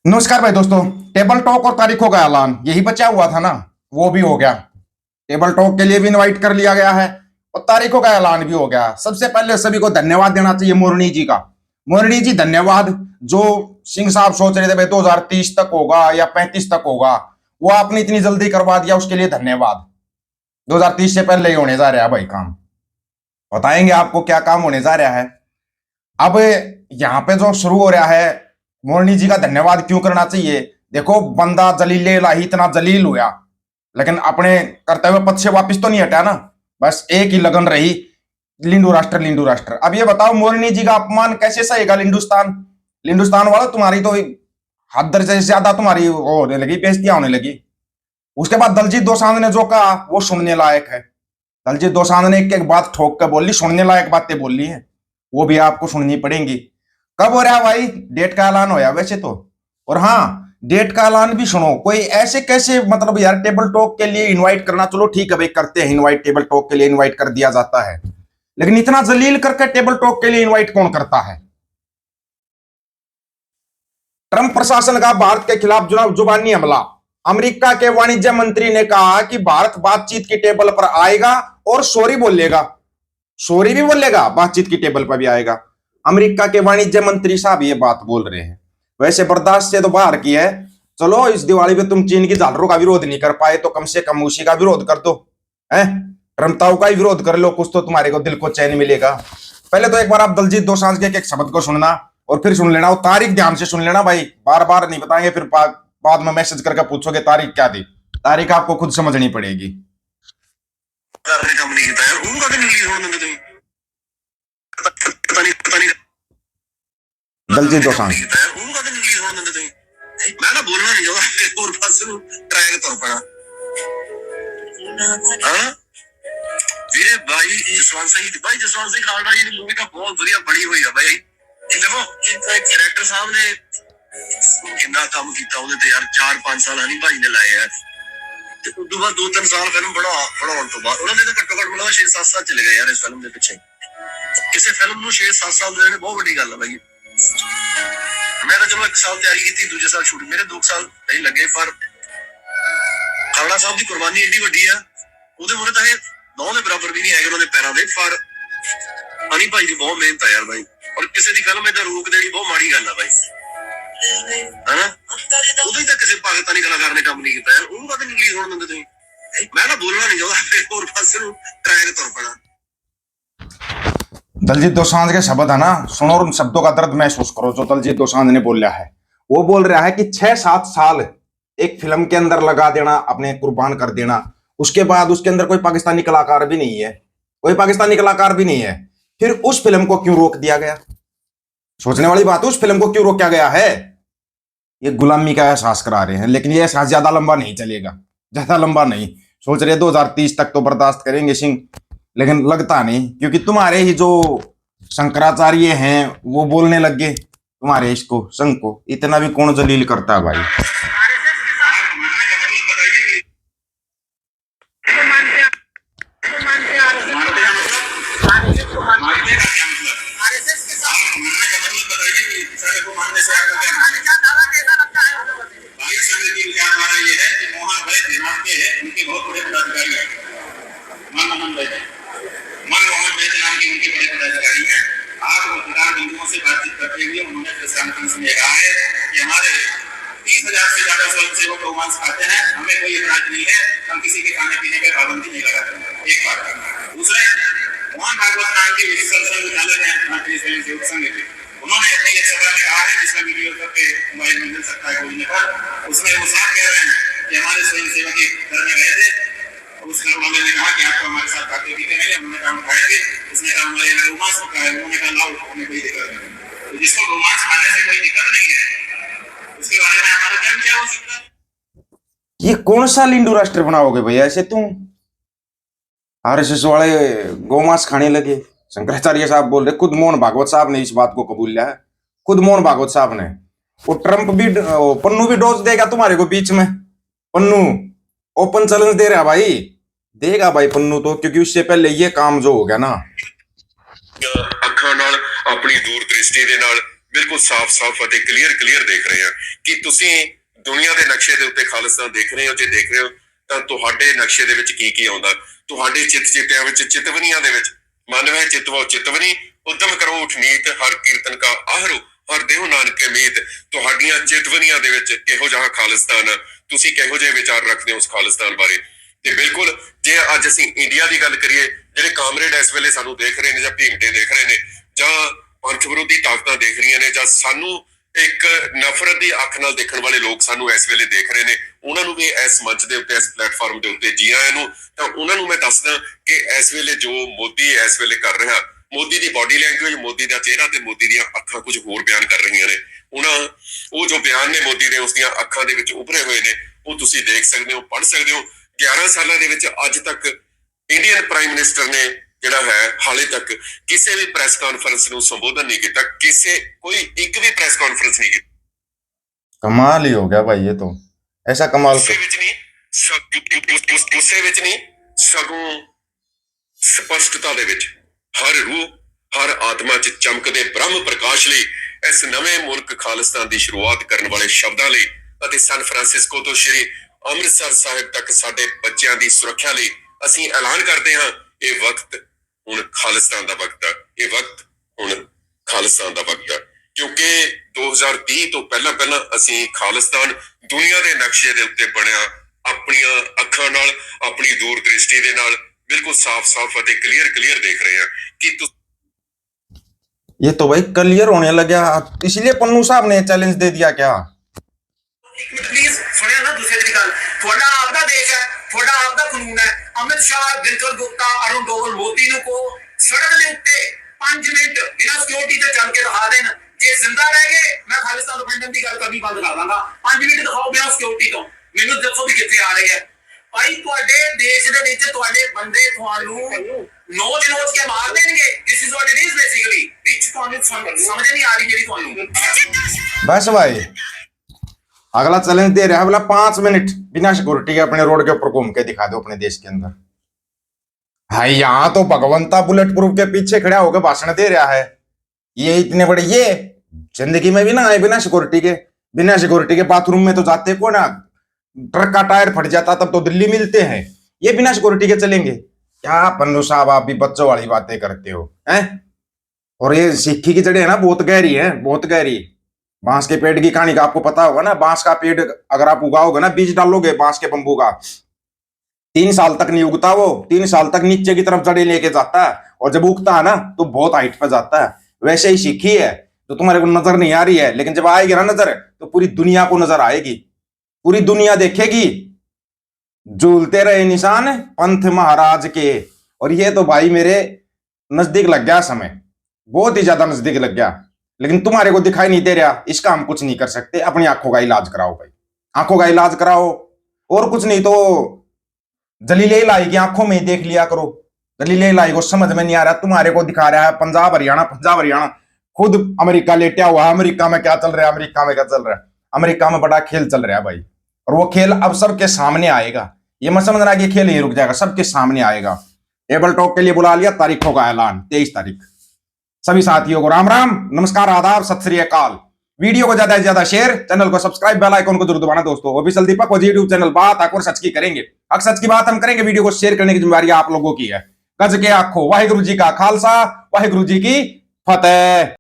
नमस्कार भाई दोस्तों। टेबल टॉक और तारीखों का ऐलान यही बचा हुआ था ना, वो भी हो गया। टेबल टॉक के लिए भी इनवाइट कर लिया गया है और तारीखों का ऐलान भी हो गया। सबसे पहले सभी को धन्यवाद देना चाहिए मोरनी जी का। मोरनी जी धन्यवाद। जो सिंह साहब सोच रहे थे भाई 2030 तक होगा या 35 तक होगा, वो आपने इतनी जल्दी करवा दिया, उसके लिए धन्यवाद। 2030 से पहले ही होने जा रहा है भाई काम। बताएंगे आपको क्या काम होने जा रहा है। अब यहाँ पे जो शुरू हो रहा है, मोरनी जी का धन्यवाद क्यों करना चाहिए। देखो, बंदा जलीले लाही इतना जलील हुआ, लेकिन अपने कर्तव्य पथ से वापिस तो नहीं हटा ना। बस एक ही लगन रही, लिंडू राष्ट्र लिंडू राष्ट्र। अब ये बताओ, मोरनी जी का अपमान कैसे सहेगा लिंडुस्तान। लिंडुस्तान वाला तुम्हारी तो हद दर्जे से ज्यादा तुम्हारी वो होने लगी, बेइज्जतियां होने लगी। उसके बाद दलजीत दोसांझ ने जो कहा वो सुनने लायक है। दलजीत दोसांझ ने एक एक बात ठोक कर बोली, सुनने लायक बातें बोली है, वो भी आपको सुननी पड़ेंगी। कब हो रहा है भाई? डेट का ऐलान होया वैसे तो। और हाँ, डेट का ऐलान भी सुनो। कोई ऐसे कैसे, मतलब यार टेबल टॉक के लिए इनवाइट करना, चलो ठीक है भाई, करते हैं इनवाइट, टेबल टॉक के लिए इनवाइट कर दिया जाता है, लेकिन इतना जलील करके टेबल टॉक के लिए इनवाइट कौन करता है? ट्रंप प्रशासन का भारत के खिलाफ जुबानी हमला। अमेरिका के वाणिज्य मंत्री ने कहा कि भारत बातचीत की टेबल पर आएगा और सॉरी बोलेगा। सॉरी भी बोलेगा, बातचीत की टेबल पर भी आएगा। अमेरिका के वाणिज्य मंत्री साहब ये बात बोल रहे हैं। वैसे बर्दाश्त से तो बाहर की है। चलो, इस दिवाली पे तुम चीन की झालरों का विरोध नहीं कर पाए तो कम से कम उसी का विरोध कर दो। है, ट्रम्पताओं का ही विरोध कर लो, कुछ तो तुम्हारे को दिल को चैन मिलेगा। पहले तो एक बार आप दलजीत दोसांझ के एक शब्द को सुनना और फिर सुन लेना। वो तारीख ध्यान से सुन लेना भाई, बार बार नहीं बताएंगे, फिर बाद में मैसेज करके पूछोगे तारीख क्या थी। तारीख आपको खुद समझनी पड़ेगी। दलजीत दोसांझ मैं ना बोलना नहीं चाहता और बस ट्रैक तौर पर वीरे भाई जसवंत सिंह खालड़ा जी की मूवी का बहुत बढ़िया बड़ी हुई है भाई। देखो डायरेक्टर साहब ने कितना काम किया ਉਹਦੇ ਤੇ यार 4-5 साल हनी भाई ने लाए यार ਤੇ ਉਸ ਤੋਂ ਬਾਅਦ 2-3 साल फिल्म ਬਣਾਉਣ ਤੋਂ ਬਾਅਦ ਉਹਨਾਂ ਦੇ ਤਾਂ ਘੱਟੋ ਘੱਟ मतलब 6-7 साल ਚਲੇ ਗਏ यार ਇਸ ਫਿਲਮ ਦੇ ਪਿੱਛੇ। ਕਿਸੇ ਫਿਲਮ ਨੂੰ 6-7 साल ਦੇਣੇ ਬਹੁਤ ਵੱਡੀ ਗੱਲ ਹੈ ਭਾਈ। मैं तो चलो 1 साल तैयारी की थी, दूसरे साल शूट मेरे 2 साल नहीं लगे, पर खालड़ा साहब की कुर्बानी एडी वड्डी है, ਉਹਦੇ ਮੁਰੇ ਤਾਂ ਇਹ ਨੌ ਦੇ ਬਰਾਬਰ ਵੀ ਨਹੀਂ ਹੈਗੇ ਉਹਨਾਂ ਦੇ ਪੈਰਾਂ ਦੇ। पर ਹਨੀ ਭਾਈ ਦੀ ਬਹੁਤ ਮਿਹਨਤ ਹੈ ਯਾਰ ਭਾਈ, ਔਰ ਕਿਸੇ ਦੀ ਫਿਲਮ ਇਹਦਾ ਰੋਕ ਦੇਣੀ ਬਹੁਤ ਮਾੜੀ ਗੱਲ ਹੈ ਭਾਈ, ਹੈਨਾ। ਉਦੋਂ ਹੀ ਤਾਂ ਕਿਸੇ ਪਾਕਿਸਤਾਨੀ ਕਲਾਕਾਰ ਨੇ ਕੰਮ ਨਹੀਂ ਕੀਤਾ ਯਾਰ, ਉਹਨੂੰ ਕਦੇ ਨਹੀਂ ਰਿਲੀਜ਼ ਹੋਣ ਦਿੰਦੇ ਤੁਸੀਂ। ਮੈਂ ਤਾਂ ਬੋਲਣਾ ਨਹੀਂ ਚਾਹੁੰਦਾ, ਹੋਰ ਪਾਸੇ ਨੂੰ ਟਰੈਕ ਤੁਰ ਪੈਣਾ। दलजीत दोसांझ के शब्द है ना, सुनो और उन शब्दों का दर्द महसूस करो जो दलजीत दोसांझ ने बोला है। वो बोल रहा है कि 6-7 साल एक फिल्म के अंदर लगा देना, अपने कुर्बान कर देना, उसके बाद उसके अंदर कोई पाकिस्तानी कलाकार भी नहीं है, कोई पाकिस्तानी कलाकार भी नहीं है, फिर उस फिल्म को क्यों रोक दिया गया? सोचने वाली बात है, उस फिल्म को क्यों रोका गया है? ये गुलामी का एहसास करा रहे हैं, लेकिन ये एहसास ज्यादा लंबा नहीं चलेगा, ज्यादा लंबा नहीं। सोच रहे 2030 तक तो बर्दाश्त करेंगे सिंह, लेकिन लगता नहीं, क्योंकि तुम्हारे ही जो शंकराचार्य हैं वो बोलने लग गए तुम्हारे इसको संघ को। इतना भी कौन जलील करता है भाई। से बातचीत करते हुए उन्होंने प्रेस कॉन्फ्रेंस में कहा है कि हमारे 30,000 से ज्यादा स्वयंसेवक रोमांस खाते हैं, हमें कोई इतराज नहीं है, हम किसी के खाने पीने पे पाबंदी नहीं लगाते। एक बात। दूसरे, मोहन भागवत नाम के विचालक हैं भारतीय स्वयंसेवक संघ के, उन्होंने अपनी एक सभा में कहा है, जिसका वीडियो सबके मोबाइल में मिल सकता है खोजने पर, उसमें वो साफ कह रहे हैं कि हमारे स्वयंसेवक एक घर में गए थे, उस घर वाले ने कहा कि आपको हमारे साथ खाते पीते हैं, हमने काम खाएंगे। उसने कहा हमारे यहाँ रोमांस होता है, उन्होंने कहा लाओ, हमें कोई दिक्कत नहीं। तो जिसको रोमांस खाने से कोई दिक्कत नहीं है, उसके बारे में हमारा क्या विचार हो सकता है? ये कौन सा लिंडू राष्ट्र बनाओगे भैया ऐसे तुम? आरएसएस वाले गौमांस खाने लगे। शंकराचार्य साहब बोल रहे, खुद मोहन भागवत साहब ने इस बात को कबूल लिया है, खुद मोहन भागवत साहब ने। वो ट्रंप भी, पन्नू भी डोज देगा तुम्हारे को बीच में। पन्नू ओपन चैलेंज दे रहा भाई, देगा भाई पन्नू तो, क्योंकि उससे पहले ये काम जो हो गया ना, ਅੱਖਾਂ ਨਾਲ ਆਪਣੀ ਦੂਰ ਦ੍ਰਿਸ਼ਟੀ ਦੇ ਨਾਲ ਬਿਲਕੁਲ ਸਾਫ਼-ਸਾਫ਼ ਅਤੇ ਕਲੀਅਰ ਦੇਖ ਰਹੇ ਹਾਂ ਕਿ ਤੁਸੀਂ ਦੁਨੀਆ ਦੇ ਨਕਸ਼ੇ ਦੇ ਉੱਤੇ ਖਾਲਿਸਤਾਨ ਦੇਖ ਰਹੇ ਹੋ। ਜੇ ਦੇਖ ਰਹੇ ਹੋ ਤਾਂ ਤੁਹਾਡੇ ਨਕਸ਼ੇ ਦੇ ਵਿੱਚ ਕੀ ਕੀ ਆਉਂਦਾ, ਤੁਹਾਡੇ ਚਿੱਤਿਆਂ ਵਿੱਚ, ਚਿਤਵਨੀਆਂ ਦੇ ਵਿੱਚ, ਮਨ ਵਿੱਚ ਚਿਤਵੋ ਚਿਤਵਨੀ, ਉਦਮ ਕਰੋ ਉਠ ਨੀਤ, ਹਰ ਕੀਰਤਨ ਕਾ ਆਹਰੋ, ਹਰ ਦੇਹੁ ਨਾਨਕੇ ਮੀਤ। ਤੁਹਾਡੀਆਂ ਚਿਤਵਨੀਆਂ ਦੇ ਵਿੱਚ ਕਿਹੋ ਜਿਹਾ ਖਾਲਿਸਤਾਨ ਆ, ਤੁਸੀਂ ਕਿਹੋ ਜਿਹੇ ਵਿਚਾਰ ਰੱਖਦੇ ਹੋ ਉਸ ਖਾਲਿਸਤਾਨ ਬਾਰੇ। ਤੇ ਬਿਲਕੁਲ ਜੇ ਅੱਜ ਅਸੀਂ ਇੰਡੀਆ ਦੀ ਗੱਲ ਕਰੀਏ, ਜਿਹੜੇ ਕਾਮਰੇਡ ਇਸ ਵੇਲੇ ਸਾਨੂੰ ਦੇਖ ਰਹੇ ਨੇ ਜਾਂ ਭੀਮਟੇ ਦੇਖ ਰਹੇ ਨੇ ਜਾਂ ਪੰਥ ਵਿਰੋਧੀ ਤਾਕਤਾਂ ਦੇਖ ਰਹੀਆਂ ਨੇ ਜਾਂ ਸਾਨੂੰ ਇੱਕ ਨਫ਼ਰਤ ਦੀ ਅੱਖ ਨਾਲ ਦੇਖਣ ਵਾਲੇ ਲੋਕ ਸਾਨੂੰ ਇਸ ਵੇਲੇ ਦੇਖ ਰਹੇ ਨੇ, ਉਹਨਾਂ ਨੂੰ ਵੀ ਇਸ ਮੰਚ ਦੇ ਉੱਤੇ, ਇਸ ਪਲੇਟਫਾਰਮ ਦੇ ਉੱਤੇ ਜੀ ਆਇਆਂ ਨੂੰ। ਤਾਂ ਉਹਨਾਂ ਨੂੰ ਮੈਂ ਦੱਸਦਾ ਕਿ ਇਸ ਵੇਲੇ ਜੋ ਮੋਦੀ ਇਸ ਵੇਲੇ ਕਰ ਰਿਹਾ, ਮੋਦੀ ਦੀ ਬਾਡੀ ਲੈਂਗੁਏਜ, ਮੋਦੀ ਦਾ ਚਿਹਰਾ ਤੇ ਮੋਦੀ ਦੀਆਂ ਅੱਖਾਂ ਕੁਝ ਹੋਰ ਬਿਆਨ ਕਰ ਰਹੀਆਂ ਨੇ। ਉਹ ਜੋ ਬਿਆਨ ਨੇ ਮੋਦੀ ਦੇ, ਉਸ ਦੀਆਂ ਅੱਖਾਂ ਦੇ ਵਿੱਚ ਉਭਰੇ ਹੋਏ ਨੇ, ਉਹ ਤੁਸੀਂ ਦੇਖ ਸਕਦੇ ਹੋ, ਪੜ੍ਹ ਸਕਦੇ ਹੋ। 11 ਸਾਲਾਂ ਦੇ ਵਿੱਚ ਅੱਜ ਤੱਕ ਇੰਡੀਅਨ ਪ੍ਰਾਈਮ ਮਿਨਿਸਟਰ ਨੇ ਜਿਹੜਾ ਹੈ ਹਾਲੇ ਤੱਕ ਕਿਸੇ ਵੀ ਪ੍ਰੈਸ ਕਾਨਫਰੰਸ ਨੂੰ ਸੰਬੋਧਨ ਨਹੀਂ ਕੀਤਾ, ਕੋਈ ਇੱਕ ਵੀ ਪ੍ਰੈਸ ਕਾਨਫਰੰਸ ਨਹੀਂ ਕੀਤੀ। कमाल ही हो गया भाई, ये तो ऐसा कमाल ਗੁੱਸੇ ਵਿੱਚ ਨਹੀਂ ਸਗੋਂ ਸਪਸ਼ਟਤਾ ਦੇ ਵਿੱਚ, ਹਰ ਰੂਹ ਹਰ ਆਤਮਾ 'ਚ ਚਮਕਦੇ ਬ੍ਰਹਮ ਪ੍ਰਕਾਸ਼ ਲਈ, ਇਸ ਨਵੇਂ ਮੁਲਕ ਖਾਲਿਸਤਾਨ ਦੀ ਸ਼ੁਰੂਆਤ ਕਰਨ ਵਾਲੇ ਸ਼ਬਦਾਂ ਲਈ ਅਤੇ ਸੈਨ ਫਰਾਂਸਿਸਕੋ ਤੋਂ ਸ਼੍ਰੀ ਅੰਮ੍ਰਿਤਸਰ ਸਾਹਿਬ ਤੱਕ ਸਾਡੇ ਬੱਚਿਆਂ ਦੀ ਸੁਰੱਖਿਆ ਲਈ ਅਸੀਂ ਐਲਾਨ ਕਰਦੇ ਹਾਂ, ਇਹ ਵਕਤ ਹੁਣ ਖਾਲਿਸਤਾਨ ਦਾ ਵਕਤ ਹੈ। ਇਹ ਵਕਤ ਹੁਣ ਖਾਲਿਸਤਾਨ ਦਾ ਵਕਤ ਹੈ, ਕਿਉਂਕਿ 2030 ਤੋਂ ਪਹਿਲਾਂ ਅਸੀਂ ਖਾਲਿਸਤਾਨ ਦੁਨੀਆ ਦੇ ਨਕਸ਼ੇ ਦੇ ਉੱਤੇ ਬਣਿਆ ਆਪਣੀਆਂ ਅੱਖਾਂ ਨਾਲ, ਆਪਣੀ ਦੂਰ ਦ੍ਰਿਸ਼ਟੀ ਦੇ ਨਾਲ ਬਿਲਕੁਲ ਸਾਫ਼ ਅਤੇ ਕਲੀਅਰ ਦੇਖ ਰਹੇ ਹਾਂ ਕਿ ये तो भाई क्लियर होने लगा, इसलिए पन्नू साहब ने चैलेंज दे दिया क्या? प्लीज सुनिए ना, दूसरी तरीका थोड़ा आपका देश है, थोड़ा आपका कानून है। अमित शाह, दिनकर गुप्ता, अरुण डोगल, मोदी ਨੂੰ को सड़क ਦੇ ਉੱਤੇ 5 ਮਿੰਟ ਬਿਨਾਂ ਸਿਕਿਉਰਿਟੀ ਤੇ ਚੱਲ ਕੇ ਦਿਖਾ ਦੇਣ, ਜੇ ਜ਼ਿੰਦਾ ਰਹਿ ਗਏ ਮੈਂ ਖਾਲਿਸਤਾਨ ਰਿਫਰੈਂਡਮ ਦੀ ਗੱਲ ਕਰਨੀ ਬੰਦ ਕਰ ਦਾਂਗਾ। 5 ਮਿੰਟ ਦਿਖਾਓ ਬਿਨਾਂ ਸਿਕਿਉਰਿਟੀ ਤੋਂ, ਮੈਨੂੰ ਦੱਸੋ ਵੀ ਕਿੱਥੇ ਆ ਰਹੇ ਹੈ। ਭਾਈ ਤੁਹਾਡੇ ਦੇਸ਼ ਦੇ ਵਿੱਚ ਤੁਹਾਡੇ ਬੰਦੇ ਤੁਹਾਨੂੰ ਨੋਚ ਕੇ ਮਾਰ ਦੇਣਗੇ। This is what it is basically, ਵਿੱਚ ਤੁਹਾਨੂੰ ਸਮਝ ਨਹੀਂ ਆ ਰਹੀ ਜਿਹੜੀ ਤੁਹਾਨੂੰ। बस भाई अगला चैलेंज दे रहा है, बोला 5 मिनट बिना सिक्योरिटी के अपने रोड के ऊपर घूम के दिखा दो अपने देश के अंदर। भाई यहाँ तो भगवंता बुलेट प्रूफ के पीछे खड़ा होकर भाषण दे रहा है। ये इतने बड़े, ये जिंदगी में भी ना आए बिना सिक्योरिटी के बाथरूम में तो जाते को ना, ट्रक का टायर फट जाता तब तो दिल्ली मिलते हैं, ये बिना सिक्योरिटी के चलेंगे क्या? पन्नू साहब आप भी बच्चों वाली बातें करते हो हैं। और ये सिक्की की जड़ें है ना, बहुत गहरी है, बहुत गहरी। बांस के पेड़ की कहानी का आपको पता होगा ना, बांस का पेड़ अगर आप उगाओगे ना, बीज डालोगे बांस के बंबू का, 3 साल तक नहीं उगता वो, 3 साल तक नीचे की तरफ जड़ें लेके जाता है, और जब उगता है ना तो बहुत हाइट पे जाता है। वैसे ही सिक्की है तो तुम्हारे को नजर नहीं आ रही है, लेकिन जब आएगी ना नजर तो पूरी दुनिया को नजर आएगी, पूरी दुनिया देखेगी। झूलते रहे निशान पंथ महाराज के। और ये तो भाई मेरे नजदीक लग गया समय, बहुत ही ज्यादा नजदीक लग गया, लेकिन तुम्हारे को दिखाई नहीं दे रहा, इसका हम कुछ नहीं कर सकते। अपनी आंखों का इलाज कराओ भाई, आंखों का इलाज कराओ, और कुछ नहीं तो जलीले इलाही की आंखों में देख लिया करो। जलीले इलाही को समझ में नहीं आ रहा, तुम्हारे को दिखा रहा है पंजाब हरियाणा। खुद अमेरिका लेटा हुआ है, अमेरिका में क्या चल रहा है, अमेरिका में बड़ा खेल चल रहा है भाई, और वो खेल अब सबके सामने आएगा। ये मत समझना कि खेल ही रुक जाएगा, सबके सामने आएगा। टेबल टॉक के लिए बुला लिया, तारीखों का ऐलान 23 तारीख। सभी साथियों को राम राम, नमस्कार, आदाब, सत श्री अकाल। वीडियो को ज्यादा से ज्यादा शेयर, चैनल को सब्सक्राइब, बेल आइकन को जरूर दबाना दोस्तों। ऑफिशियल दीपक और यूट्यूब चैनल बात हक और सच की करेंगे, हक सच की बात हम करेंगे। वीडियो को शेयर करने की जिम्मेदारी आप लोगों की है। गज के आखो, वाहिगुरु जी का खालसा, वाहिगुरु जी की फतेह।